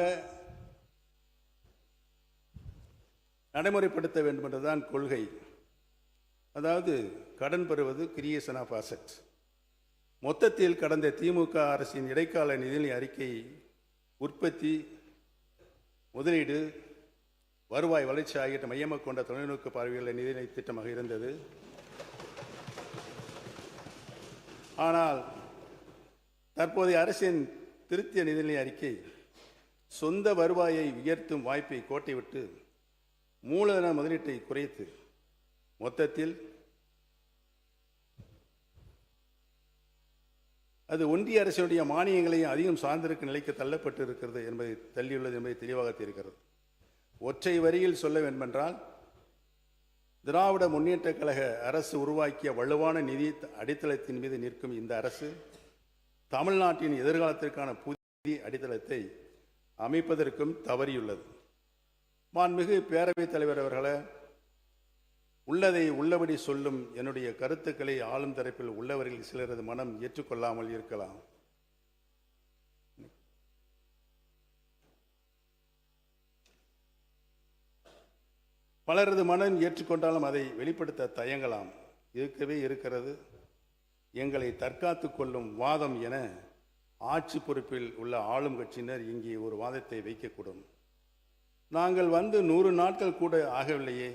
நடைமுறைப்படுத்த வேண்டும் என்றுதான் கொள்கை. அதாவது கடன் பெறுவது கிரியேஷன் ஆஃப் அசெட். மொத்தத்தில் கடந்த திமுக அரசின் இடைக்கால நிதிநிலை அறிக்கை உற்பத்தி, முதலீடு, வருவாய் வளர்ச்சி ஆகியவற்றை மையமாக கொண்ட தொலைநோக்கு பார்வையுள்ள நிதிநிலை திட்டமாக இருந்தது. ஆனால் தற்போதைய அரசின் திருத்திய நிதிநிலை அறிக்கை சொந்த வருவாயை உயர்த்தும் வாய்ப்பை கோட்டை விட்டு மூலதன முதலீட்டை குறைத்து மொத்தத்தில் அது ஒன்றிய அரசுடைய மானியங்களையும் அதிகம் சார்ந்திருக்கும் நிலைக்கு தள்ளப்பட்டு இருக்கிறது என்பதை தள்ளியுள்ளது என்பதை தெளிவாக தெரிகிறது. ஒற்றை வரியில் சொல்ல வேண்டுமென்றால், திராவிட முன்னேற்றக் கழக அரசு உருவாக்கிய வலுவான நிதி அடித்தளத்தின் மீது நிற்கும் இந்த அரசு தமிழ்நாட்டின் எதிர்காலத்திற்கான புதிய அடித்தளத்தை அமைப்பதற்கும் தவறியுள்ளது. மாண்புமிகு பேரவைத் தலைவர் அவர்களே, உள்ளதை உள்ளபடி சொல்லும் என்னுடைய கருத்துக்களை ஆளும் தரப்பில் உள்ளவர்கள் சிலரது மனம் ஏற்றுக்கொள்ளாமல் இருக்கலாம். பலரது மனம் ஏற்றுக்கொண்டாலும் அதை வெளிப்படுத்த தயங்கலாம். இருக்கிறது. எங்களை தற்காத்து கொள்ளும் வாதம் என ஆட்சி பொறுப்பில் உள்ள ஆளும் கட்சியினர் இங்கே ஒரு வாதத்தை வைக்கக்கூடும். நாங்கள் வந்து 100 நாட்கள் கூட ஆகவில்லையே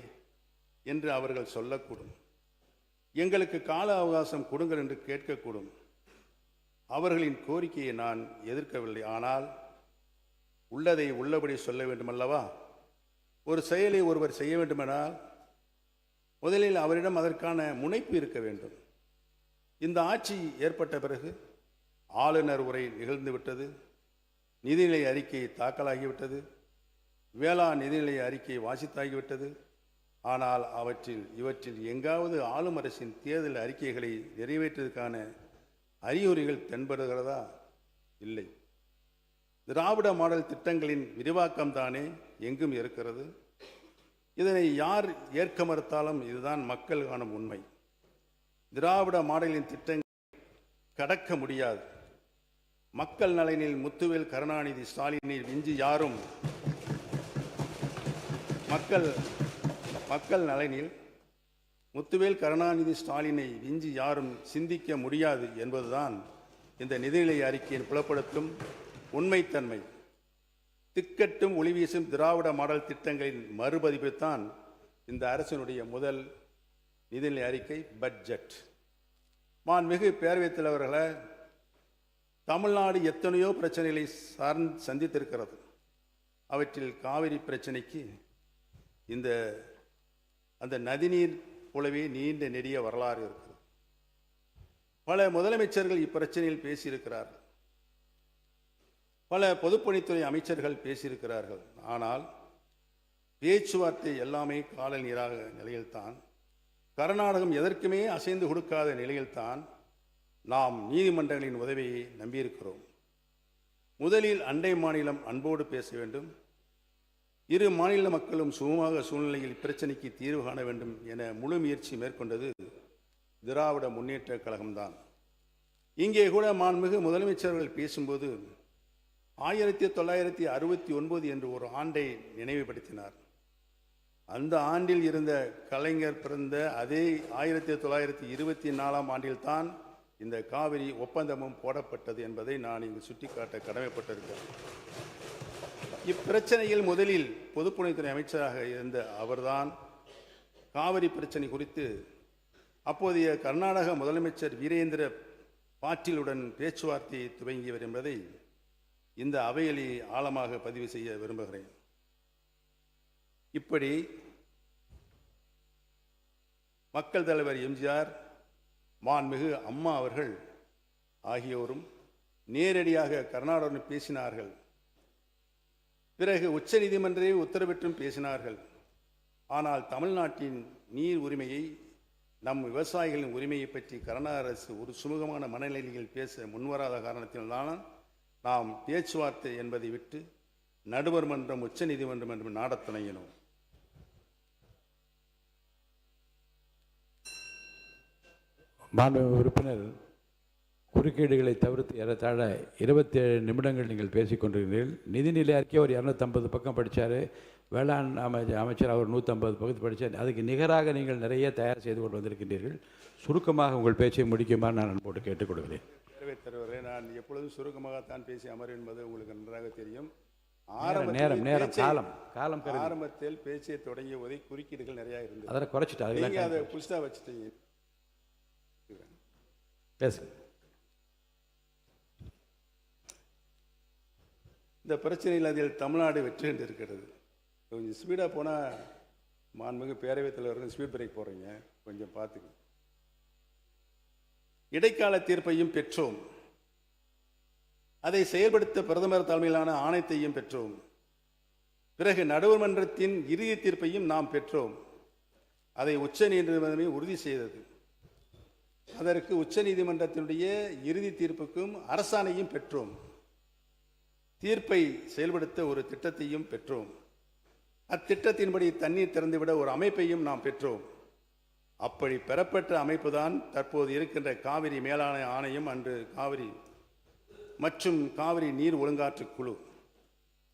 என்று அவர்கள் சொல்லக்கூடும். எங்களுக்கு கால அவகாசம் கொடுங்கள் என்று கேட்கக்கூடும். அவர்களின் கோரிக்கையை நான் எதிர்க்கவில்லை. ஆனால் உள்ளதை உள்ளபடி சொல்ல வேண்டுமல்லவா? ஒரு செயலை ஒருவர் செய்ய வேண்டுமென்றால் முதலில் அவரிடம் அதற்கான முனைப்பு இருக்க வேண்டும். இந்த ஆட்சி ஏற்பட்ட பிறகு ஆளுநர் உரை நிகழ்ந்துவிட்டது, நிதிநிலை அறிக்கை தாக்கலாகிவிட்டது, வேளாண் நிதிநிலை அறிக்கை வாசித்தாகிவிட்டது. ஆனால் இவற்றில் எங்காவது ஆளும் அரசின் தேர்தல் அறிக்கைகளை நிறைவேற்றுவதற்கான அறிகுறிகள் தென்படுகிறதா? இல்லை. திராவிட மாடல் திட்டங்களின் விரிவாக்கம்தானே எங்கும் இருக்கிறது. இதனை யார் ஏற்க மறுத்தாலும் இதுதான் மக்கள் காணும் உண்மை. திராவிட மாடலின் திட்டங்கள் கடக்க முடியாது. மக்கள் நலனில் முத்துவேல் கருணாநிதி ஸ்டாலினை விஞ்சி யாரும் மக்கள் நலனில் முத்துவேல் கருணாநிதி ஸ்டாலினை விஞ்சி யாரும் சிந்திக்க முடியாது என்பதுதான் இந்த நிதிநிலை அறிக்கையின் புலப்படுத்தும் உண்மைத்தன்மை. திக்கட்டும் ஒளிவீசும் திராவிட மாடல் திட்டங்களின் மறுபதிப்புத்தான் இந்த அரசினுடைய முதல் நிதிநிலை அறிக்கை, பட்ஜெட். மாண்புமிகு பேரவைத் தலைவர்களே, தமிழ்நாடு எத்தனையோ பிரச்சனைகளை சந்தித்திருக்கிறது. அவற்றில் காவிரி பிரச்சனைக்கு அந்த நதிநீர் போலவே நீண்ட நெடிய வரலாறு இருக்கிறது. பல முதலமைச்சர்கள் இப்பிரச்சனையில் பேசியிருக்கிறார்கள், பல பொதுப்பணித்துறை அமைச்சர்கள் பேசியிருக்கிறார்கள். ஆனால் பேச்சுவார்த்தை எல்லாமே கால நீராக நிலையில்தான், கர்நாடகம் எதற்குமே அசைந்து கொடுக்காத நிலையில்தான் நாம் நீதிமன்றங்களின் உதவியை நம்பியிருக்கிறோம். முதலில் அண்டை மாநிலம் அன்போடு பேச வேண்டும், இரு மாநில மக்களும் சுமூக சூழ்நிலையில் இப்பிரச்சனைக்கு தீர்வு காண வேண்டும் என முழு முயற்சி மேற்கொண்டது திராவிட முன்னேற்ற கழகம்தான். இங்கே கூட மாண்புமிகு முதலமைச்சர்கள் பேசும்போது 1969 என்று ஒரு ஆண்டை நினைவுபடுத்தினார். அந்த ஆண்டில் இருந்த கலைஞர் பிறந்த அதே 1924 ஆண்டில்தான் இந்த காவிரி ஒப்பந்தமும் போடப்பட்டது என்பதை நான் இங்கு சுட்டிக்காட்ட கடமைப்பட்டிருக்கிறேன். இப்பிரச்சனையில் முதலில் பொதுப்பணித்துறை அமைச்சராக இருந்த அவர்தான் காவிரி பிரச்சனை குறித்து அப்போதைய கர்நாடக முதலமைச்சர் வீரேந்திர பாட்டீலுடன் பேச்சுவார்த்தையை துவங்கியவர் என்பதை இந்த அவையில் ஆழமாக பதிவு செய்ய விரும்புகிறேன். இப்படி மக்கள் தலைவர் எம்ஜிஆர், மாண்புமிகு அம்மா அவர்கள் ஆகியோரும் நேரடியாக கர்நாடகவுடன் பேசினார்கள். பிறகு உச்ச நீதிமன்றே உத்தரவிட்டும் பேசினார்கள். ஆனால் தமிழ்நாட்டின் நீர் உரிமையை, நம் விவசாயிகளின் உரிமையை பற்றி கர்நாடக அரசு ஒரு சுமூகமான மனநிலையில் பேச முன்வராத காரணத்தில்தான் நாம் பேச்சுவார்த்தை என்பதை விட்டு நடுவர் மன்றம், உச்ச நீதிமன்றம் என்று நாடத் தொடங்கினோம். மாண்புமிகு உறுப்பினர் குறுக்கீடுகளை தவிர்த்து ஏறத்தாழ 27 நிமிடங்கள் நீங்கள் பேசிக்கொண்டிருக்கிறீர்கள். நிதிநிலை அறிக்கை ஒரு 250 பக்கம் படித்தார், வேளாண் அமைச்சர் அவர் 150 பக்கத்து படித்தார். அதுக்கு நிகராக நீங்கள் நிறைய தயார் செய்து கொண்டு வந்திருக்கின்றீர்கள். சுருக்கமாக உங்கள் பேச்சை முடிக்குமாறு நான் அன்போடு கேட்டுக்கொள்கிறேன். பேரவைத் தலைவரே, நான் எப்பொழுதும் சுருக்கமாகத்தான் பேசி அமர் என்பது உங்களுக்கு நன்றாக தெரியும். ஆரம்பத்தில் பேச்சை தொடங்கிய போதே குறுக்கீடுகள் நிறைய இருந்தது. அதை குறைச்சிட்டு அதை புதுசாக வச்சுட்டீங்க. பேசுங்க. இந்த பிரச்சனையில் அதில் தமிழ்நாடு வெற்றி கண்டு இருக்கிறது. கொஞ்சம் ஸ்பீடாக போனால் மாண்புமிகு பேரவைத் தலைவர்கள் ஸ்பீட் பிரேக் போடுறீங்க, கொஞ்சம் பார்த்துங்க. இடைக்கால தீர்ப்பையும் பெற்றோம், அதை செயல்படுத்த பிரதமர் தலைமையிலான ஆணையத்தையும் பெற்றோம். பிறகு நடுவர் மன்றத்தின் இறுதி தீர்ப்பையும் நாம் பெற்றோம். அதை உச்ச நீதிமன்றமே உறுதி செய்தது. அதற்கு உச்ச நீதிமன்றத்தினுடைய இறுதி தீர்ப்புக்கும் அரசாணையும் பெற்றோம். தீர்ப்பை செயல்படுத்த ஒரு திட்டத்தையும் பெற்றோம். அத்திட்டத்தின்படி தண்ணீர் திறந்துவிட ஒரு அமைப்பையும் நாம் பெற்றோம். அப்படி பெறப்பட்ட அமைப்பு தான் தற்போது இருக்கின்ற காவிரி மேலாண்மை ஆணையம், அன்று காவிரி மற்றும் காவிரி நீர் ஒழுங்காற்று குழு.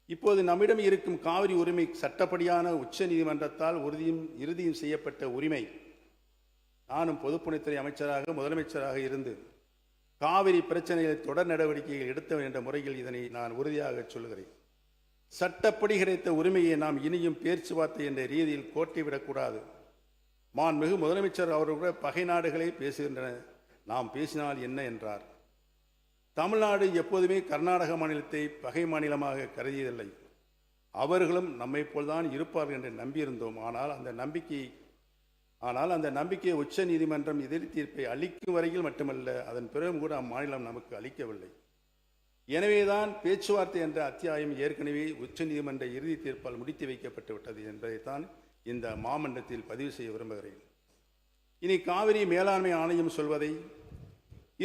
இப்போது நம்மிடம் இருக்கும் காவிரி உரிமை சட்டப்படியான உச்ச நீதிமன்றத்தால் இறுதியும் செய்யப்பட்ட உரிமை. நானும் பொதுப்பணித்துறை அமைச்சராக, முதலமைச்சராக இருந்து காவிரி பிரச்சனையில் தொடர் நடவடிக்கைகள் எடுத்தவன் என்ற முறையில் இதனை நான் உறுதியாக சொல்கிறேன். சட்டப்படி கிடைத்த உரிமையை நாம் இனியும் பேச்சுவார்த்தை என்ற ரீதியில் கோட்டிவிடக்கூடாது. மாண்புமிகு முதலமைச்சர் அவர்கள் கூட பகை நாடுகளே பேசுகின்றன, நாம் பேசினால் என்ன என்றார். தமிழ்நாடு எப்போதுமே கர்நாடக மாநிலத்தை பகை மாநிலமாக கருதியதில்லை. அவர்களும் நம்மை போல்தான் இருப்பார்கள் என்று நம்பியிருந்தோம். ஆனால் அந்த நம்பிக்கையை உச்ச நீதிமன்றம் எதிர் தீர்ப்பை அளிக்கும் வரையில் மட்டுமல்ல, அதன் பிறகும் கூட அம்மாநிலம் நமக்கு அளிக்கவில்லை. எனவேதான் பேச்சுவார்த்தை என்ற அத்தியாயம் ஏற்கனவே உச்ச நீதிமன்ற இறுதி தீர்ப்பால் முடித்து வைக்கப்பட்டு விட்டது என்பதைத்தான் இந்த மாமன்றத்தில் பதிவு செய்ய விரும்புகிறேன். இனி காவிரி மேலாண்மை ஆணையம் சொல்வதை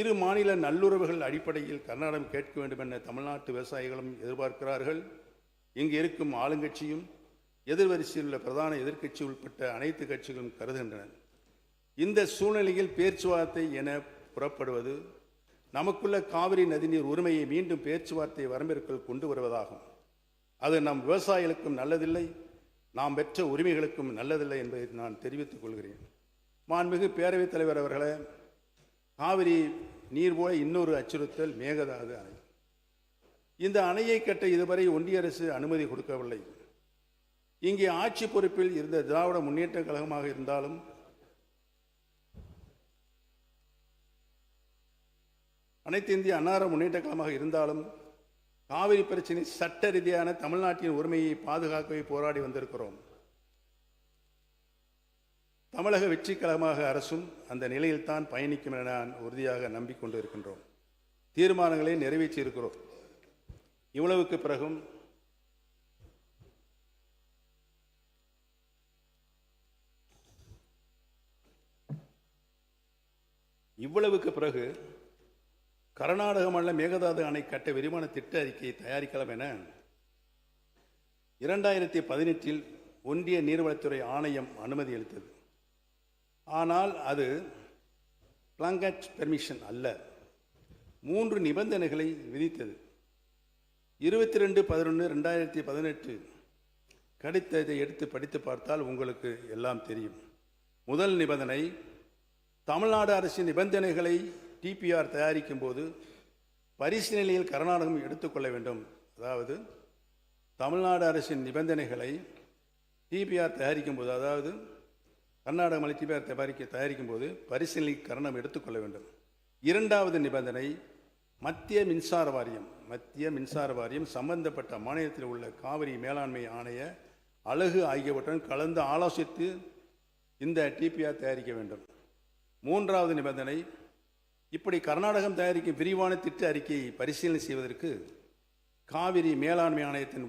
இரு மாநில நல்லுறவுகள் அடிப்படையில் கர்நாடகம் கேட்க வேண்டும் என தமிழ்நாட்டு விவசாயிகளும் எதிர்பார்க்கிறார்கள். இங்கு இருக்கும் ஆளுங்கட்சியும் எதிர்வரிசையில் உள்ள பிரதான எதிர்க்கட்சி உட்பட்ட அனைத்து கட்சிகளும் கருதுகின்றன. இந்த சூழ்நிலையில் பேச்சுவார்த்தை என புறப்படுவது நமக்குள்ள காவிரி நதிநீர் உரிமையை மீண்டும் பேச்சுவார்த்தை வரம்பிற்குள் கொண்டு வருவதாகும். அது நம் விவசாயிகளுக்கும் நல்லதில்லை, நாம் பெற்ற உரிமைகளுக்கும் நல்லதில்லை என்பதை நான் தெரிவித்துக் கொள்கிறேன். மாண்புமிகு பேரவைத் தலைவர் அவர்களே, காவிரி நீர் போல இன்னொரு அச்சுறுத்தல் மேகதாது அணை. இந்த அணையை கட்ட இதுவரை ஒன்றிய அரசு அனுமதி கொடுக்கவில்லை. இங்கே ஆட்சி பொறுப்பில் இருந்த திராவிட முன்னேற்ற கழகமாக இருந்தாலும் அனைத்து இந்திய அண்ணா முன்னேற்ற கழகமாக இருந்தாலும் காவிரி பிரச்சனை சட்ட ரீதியான தமிழ்நாட்டின் உரிமையை பாதுகாக்கவே போராடி வந்திருக்கிறோம். தமிழக வெற்றி கழகமாக அரசும் அந்த நிலையில்தான் பயணிக்கும் என நான் உறுதியாக நம்பிக்கொண்டு இருக்கின்றோம். தீர்மானங்களை நிறைவேற்றி இருக்கிறோம். இவ்வளவுக்கு பிறகு கர்நாடக மாநில மேகதாது அணை கட்ட விரிவான திட்ட அறிக்கையை தயாரிக்கலாம் என 2018 ஒன்றிய நீர்வளத்துறை ஆணையம் அனுமதி அளித்தது. ஆனால் அது பிளாங்கட் பெர்மிஷன் அல்ல, 3 நிபந்தனைகளை விதித்தது. 22/11/2018 கடிதத்தை எடுத்து படித்து பார்த்தால் உங்களுக்கு எல்லாம் தெரியும். முதல் நிபந்தனை, தமிழ்நாடு அரசின் நிபந்தனைகளை டிபிஆர் தயாரிக்கும் போது பரிசீலனையில் கர்நாடகம் எடுத்துக்கொள்ள வேண்டும். அதாவது தமிழ்நாடு அரசின் நிபந்தனைகளை டிபிஆர் தயாரிக்கும் போது, அதாவது கர்நாடக மலை டிபிஆர் தயாரிக்கும் போது பரிசீலனையில் கர்நாடகம் எடுத்துக்கொள்ள வேண்டும். இரண்டாவது நிபந்தனை, மத்திய மின்சார வாரியம் சம்பந்தப்பட்ட மாநிலத்தில் உள்ள காவிரி மேலாண்மை ஆணைய அலகு ஆகியவற்றுடன் கலந்து ஆலோசித்து இந்த டிபிஆர் தயாரிக்க வேண்டும். மூன்றாவது நிபந்தனை, இப்படி கர்நாடகம் தயாரிக்கும் விரிவான திட்ட அறிக்கையை பரிசீலனை செய்வதற்கு காவிரி மேலாண்மை ஆணையத்தின்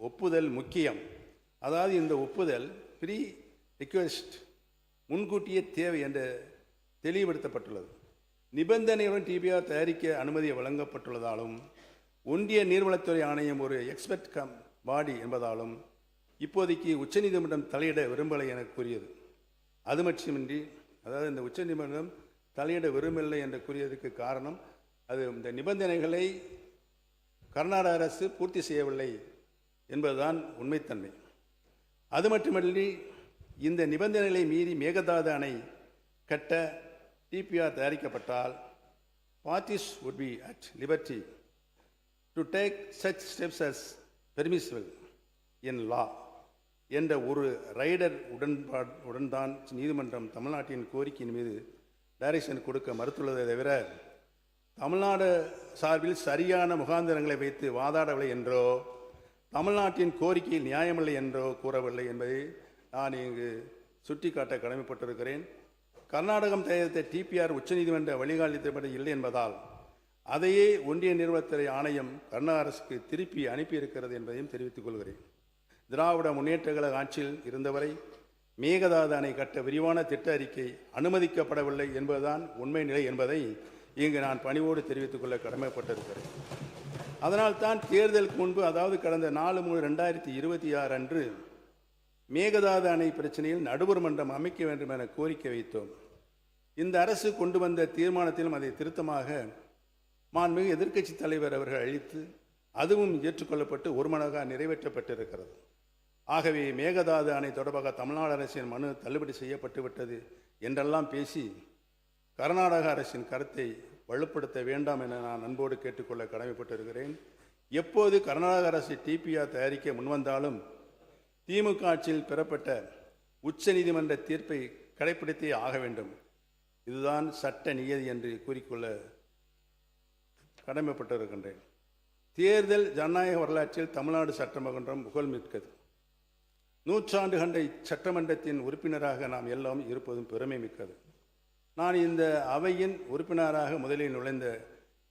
ஒப்புதல் முக்கியம். அதாவது இந்த ஒப்புதல் ப்ரீ ரிக்வெஸ்ட், முன்கூட்டியே தேவை என்று தெளிவுபடுத்தப்பட்டுள்ளது. நிபந்தனையுடன் டிபிஆர் தயாரிக்க அனுமதி வழங்கப்பட்டுள்ளதாலும் ஒன்றிய நீர்வளத்துறை ஆணையம் ஒரு எக்ஸ்பர்ட் பாடி என்பதாலும் இப்போதைக்கு உச்சநீதிமன்றம் தலையிட விரும்பலை என கூறியது. அது மட்டுமின்றி, அதாவது இந்த உச்சநீதிமன்றம் தலையிட விரும்பவில்லை என்று கூறியதற்கு காரணம், அது இந்த நிபந்தனைகளை கர்நாடக அரசு பூர்த்தி செய்யவில்லை என்பதுதான் உண்மைத்தன்மை. அது மட்டுமின்றி, இந்த நிபந்தனைகளை மீறி மேகதாது அணை கட்ட டிபிஆர் தயாரிக்கப்பட்டால் parties would be at liberty to take such steps as permissible in law என்ற ஒரு ரைடர் உடன் தான் நீதிமன்றம் தமிழ்நாட்டின் கோரிக்கையின் மீது டைரக்ஷன் கொடுக்க மறுத்துள்ளதை தவிர தமிழ்நாடு சார்பில் சரியான முகாந்திரங்களை வைத்து வாதாடவில்லை என்றோ தமிழ்நாட்டின் கோரிக்கையில் நியாயமில்லை என்றோ கூறவில்லை என்பதை நான் இங்கு சுட்டிக்காட்ட கடமைப்பட்டிருக்கிறேன். கர்நாடகம் தயாரித்த டிபிஆர் உச்சநீதிமன்ற வழிகாட்டுதல்படி இல்லை என்பதால் அதையே ஒன்றிய நீர்வளத்துறை ஆணையம் கர்நாடக அரசுக்கு திருப்பி அனுப்பியிருக்கிறது என்பதையும் தெரிவித்துக் கொள்கிறேன். திராவிட முன்னேற்ற கழக ஆட்சியில் இருந்தவரை மேகதாது அணை கட்ட விரிவான திட்ட அறிக்கை அனுமதிக்கப்படவில்லை என்பதுதான் உண்மை நிலை என்பதை இங்கு நான் பணிவோடு தெரிவித்துக் கொள்ள கடமைப்பட்டிருக்கிறேன். அதனால் தான் தேர்தலுக்கு முன்பு, அதாவது கடந்த 4/3/2026 அன்று மேகதாது அணை பிரச்சனையில் நடுவர் மன்றம் அமைக்க வேண்டும் என கோரிக்கை வைத்தோம். இந்த அரசு கொண்டு வந்த தீர்மானத்திலும் அதை திருத்தமாக மாண்புமிகு எதிர்க்கட்சி தலைவர் அவர்கள் அளித்து அதுவும் ஏற்றுக்கொள்ளப்பட்டு ஒருமனதாக நிறைவேற்றப்பட்டிருக்கிறது. ஆகவே மேகதாது அணை தொடர்பாக தமிழ்நாடு அரசின் மனு தள்ளுபடி செய்யப்பட்டு விட்டது என்றெல்லாம் பேசி கர்நாடக அரசின் கருத்தை வலுப்படுத்த வேண்டாம் என நான் அன்போடு கேட்டுக்கொள்ள கடமைப்பட்டிருக்கிறேன். எப்போது கர்நாடக அரசு டிபிஆர் தயாரிக்க முன்வந்தாலும் திமுக ஆட்சியில் பெறப்பட்ட உச்ச நீதிமன்ற தீர்ப்பை கடைப்பிடித்தே ஆக வேண்டும். இதுதான் சட்ட நியதி என்று கூறிக்கொள்ள கடமைப்பட்டிருக்கின்றேன். தேர்தல் ஜனநாயக வரலாற்றில் தமிழ்நாடு சட்டமன்றம் புகழ்மிக்கது. 100 ஆண்டு கண்ட சட்டமன்றத்தின் உறுப்பினராக நாம் எல்லாம் இருப்பதும் பெருமை மிக்கது. நான் இந்த அவையின் உறுப்பினராக முதலில் நுழைந்த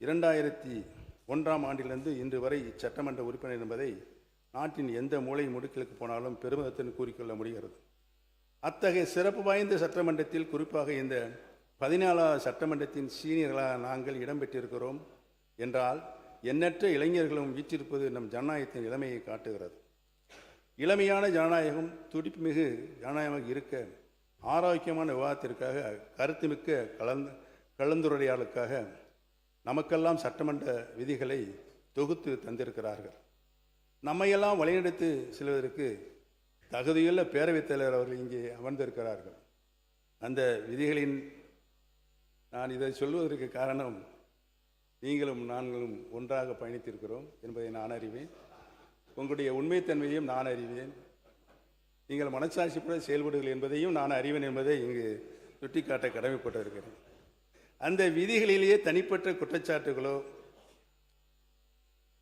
2001ஆம் ஆண்டிலிருந்து இன்று வரை இச்சட்டமன்ற உறுப்பினர் என்பதை நாட்டின் எந்த மூலை முடுக்கிலுக்கு போனாலும் பெருமிதத்துடன் கூறிக்கொள்ள முடிகிறது. அத்தகைய சிறப்பு வாய்ந்த சட்டமன்றத்தில், குறிப்பாக இந்த 14வது சட்டமன்றத்தின் சீனியர்களாக நாங்கள் இடம்பெற்றிருக்கிறோம் என்றால் எண்ணற்ற இளைஞர்களும் வீற்றிருப்பது நம் ஜனநாயகத்தின் இளமையை காட்டுகிறது. இளமையான ஜனநாயகம், துடிப்புமிகு ஜனநாயகமாக இருக்க, ஆரோக்கியமான விவாதத்திற்காக, கருத்துமிக்க கலந்துரையாடலுக்காக நமக்கெல்லாம் சட்டமன்ற விதிகளை தொகுத்து தந்திருக்கிறார்கள். நம்மையெல்லாம் வழிநடத்தி செல்வதற்கு தகுதியுள்ள பேரவைத் தலைவர் அவர்கள் இங்கே அமர்ந்திருக்கிறார்கள். அந்த விதிகளின் நான் இதை சொல்வதற்கு காரணம், நீங்களும் நாங்களும் ஒன்றாக பயணித்திருக்கிறோம் என்பதை நான் அறிவேன். உங்களுடைய உண்மைத்தன்மையையும் நான் அறிவேன். நீங்கள் மனச்சாட்சிப்பட செயல்படுங்கள் என்பதையும் நான் அறிவேன் என்பதை இங்கு சுட்டிக்காட்ட கடமைப்பட்டிருக்கிறேன். அந்த விதிகளிலேயே தனிப்பட்ட குற்றச்சாட்டுகளோ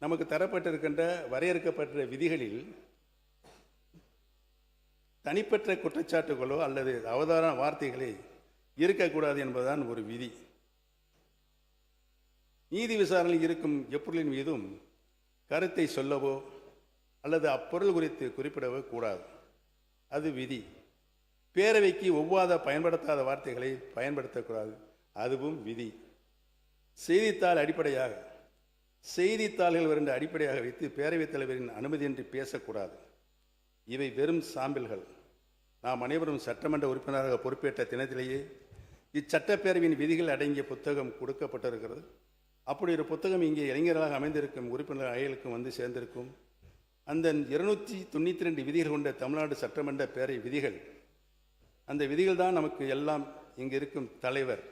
நமக்கு தரப்பட்டிருக்கின்ற வரையறுக்கப்பட்ட விதிகளில் தனிப்பட்ட குற்றச்சாட்டுகளோ அல்லது அவதாரண வார்த்தைகளே இருக்கக்கூடாது என்பதுதான் ஒரு விதி. நீதி விசாரணையில் இருக்கும் எப்பொருளின் மீதும் கருத்தை சொல்லவோ அல்லது அப்பொருள் குறித்து குறிப்பிடவோ கூடாது. அது விதி. பேரவைக்கு ஒவ்வாத பயன்படுத்தாத வார்த்தைகளை பயன்படுத்தக்கூடாது. அதுவும் விதி. செய்தித்தாள் அடிப்படையாக செய்தித்தாள்கள் வருகின்ற அடிப்படையாக வைத்து பேரவைத் தலைவரின் அனுமதியின்றி பேசக்கூடாது. இவை வெறும் சாம்பிள்கள். நாம் அனைவரும் சட்டமன்ற உறுப்பினராக பொறுப்பேற்ற தினத்திலேயே இச்சட்டப்பேரவையின் விதிகள் அடங்கிய புத்தகம் கொடுக்கப்பட்டிருக்கிறது. அப்படி ஒரு புத்தகம் இங்கே இளைஞர்களாக அமைந்திருக்கும் உறுப்பினர் அவைகளுக்கும் வந்து சேர்ந்திருக்கும். அந்த 292 விதிகள் கொண்ட தமிழ்நாடு சட்டமன்ற பேரவை விதிகள், அந்த விதிகள் தான் நமக்கு எல்லாம். இங்கே இருக்கும் தலைவர்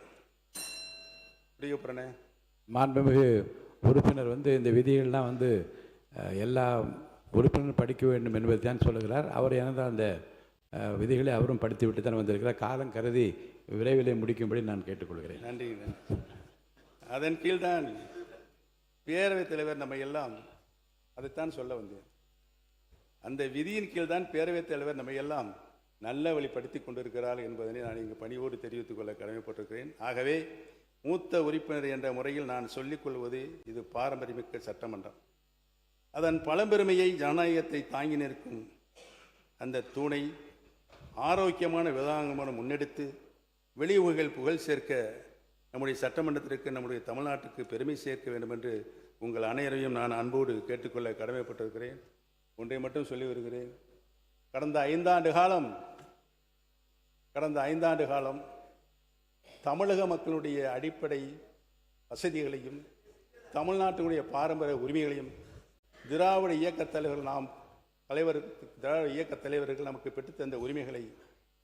பிரியப்படனே மாண்புமிகு உறுப்பினர் இந்த விதிகள்லாம் எல்லா உறுப்பினரும் படிக்க வேண்டும் என்பதை தான் சொல்லுகிறார். அவர் எனது அந்த விதிகளை அவரும் படித்துவிட்டு தான் வந்திருக்கிறார். காலம் கருதி விரைவிலே முடிக்கும்படி நான் கேட்டுக்கொள்கிறேன். நன்றி. அதன் கீழ்தான் பேரவைத் தலைவர் நம்ம எல்லாம் அதைத்தான் சொல்ல வந்தேன். அந்த விதியின் கீழ்தான் பேரவைத் தலைவர் நம்ம எல்லாம் நல்ல வழிப்படுத்தி கொண்டிருக்கிறார் என்பதனை நான் இங்கு பணியோடு தெரிவித்துக் கொள்ள கடமைப்பட்டிருக்கிறேன். ஆகவே மூத்த உறுப்பினர் என்ற முறையில் நான் சொல்லிக் கொள்வது, இது பாரம்பரியமிக்க சட்டமன்றம். அதன் பழம்பெருமையை, ஜனநாயகத்தை தாங்கி நிற்கும் அந்த தூணை ஆரோக்கியமான விதாங்கமான முன்னெடுத்து வெளியுறவுகள் புகழ் சேர்க்க நம்முடைய சட்டமன்றத்திற்கு, நம்முடைய தமிழ்நாட்டுக்கு பெருமை சேர்க்க வேண்டும் என்று உங்கள் அனைவரையும் நான் அன்போடு கேட்டுக்கொள்ள கடமைப்பட்டிருக்கிறேன். ஒன்றை மட்டும் சொல்லி வருகிறேன். கடந்த ஐந்தாண்டு காலம் தமிழக மக்களுடைய அடிப்படை வசதிகளையும் தமிழ்நாட்டினுடைய பாரம்பரிய உரிமைகளையும் திராவிட இயக்கத் தலைவர்கள் நமக்கு பெற்றுத்தந்த உரிமைகளை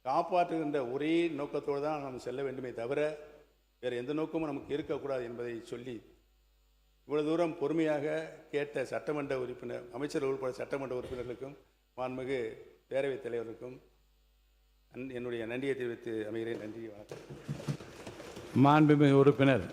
காப்பாற்றுகின்ற ஒரே நோக்கத்தோடு தான் நாம் செல்ல வேண்டுமே தவிர வேறு எந்த நோக்கமும் நமக்கு இருக்கக்கூடாது என்பதை சொல்லி, இவ்வளவு தூரம் பொறுமையாக கேட்ட சட்டமன்ற உறுப்பினர், அமைச்சர்கள் உட்பட சட்டமன்ற உறுப்பினர்களுக்கும் மாண்புமிகு பேரவைத் தலைவருக்கும் என்னுடைய நன்றியை தெரிவித்து அமைகிறேன். நன்றி, வணக்கம். மாண்புமிகு உறுப்பினர்